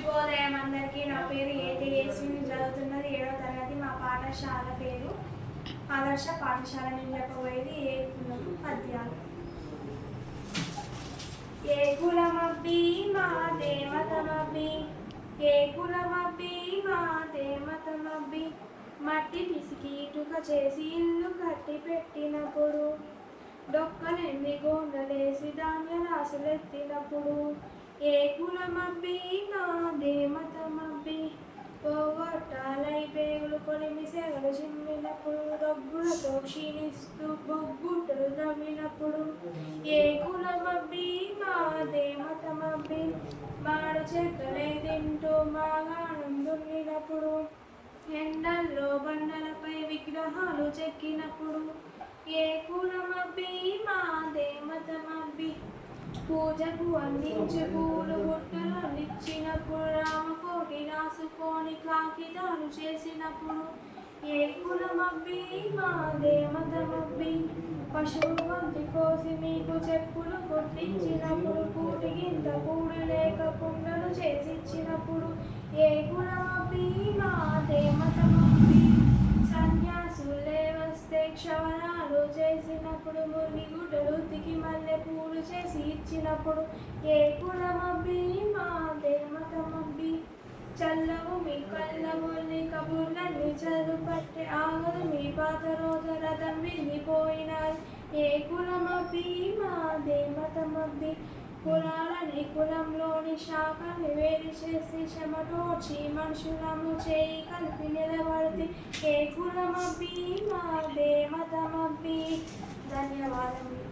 శుభోదయం అందరికీ. నా పేరు ఏటీఎస్వి, చదువుతున్నది 7వ తరగతి. మా పాఠశాల పేరు ఆదర్శ పాఠశాల. నేను చెప్పబోయేది ఏ కులం పద్యాలు. ఏ కులమబ్బి మా దేవతమబ్బి, ఏ కులమబ్బి మా దేవతమబ్బి, మట్టి పిసికి ఇటుక చేసి ఇల్లు కట్టి పెట్టినప్పుడు, డొక్కలెన్ని గోండలేసి ధాన్య రాసులెత్తినప్పుడు, ఏ కులమబ్బి నా దేమతమబ్బి, పోగొట్టాలై పేగులు కొలిమి సెగలు చిమ్మినప్పుడు, డబ్బులతో క్షీణిస్తూ బొగ్గుట్టలు నవ్వినప్పుడు, ఏ కులమబ్బి మా దేమతమబ్బి, మాడు చెక్కలే తింటూ మాగాణం దున్నినప్పుడు, ఎండల్లో బండలపై విగ్రహాలు చెక్కినప్పుడు, ఏ కులమబ్బి మా దేమతమబ్బి, పూజకు అందించే పూలు బుట్టలు నిచ్చినప్పుడు, రామకోటి రాసుకొని కాకిదాలు చేసినప్పుడు, ఏ కులమబ్బి మా దేమతమబ్బి, పశువు వంటి కోసి మీకు చెప్పులు కొట్టించినప్పుడు, కూటిగింత కూడు లేక కుండలు చేసిచ్చినప్పుడు, ఏ కులమబ్బి మా దేమతమబ్బి, సన్యాసులే వస్తే క్షవరాలు చేసినప్పుడు, ముని గుడ్డలు ఉతికి మల్లె పూలు చేసి ఇచ్చినప్పుడు, ఏ కులమబ్బి మా దేమతమబ్బి, చల్లవు మీ కళ్ళముల్ని కబుర్లన్నీ చదువు పట్టే ఆగదు మీ పాత రోజు రథం విరిగిపోయినాయి, ఏ కులమబ్బి మా దేమతమబ్బి, కులాలని కులంలోని శాఖల్ని వేరు చేసి చెమటోడ్చి మనుషులము చేయి కలిపి నిలబడితే, ఏ కులమబ్బి మా దేమతమబ్బి. ధన్యవాదములు.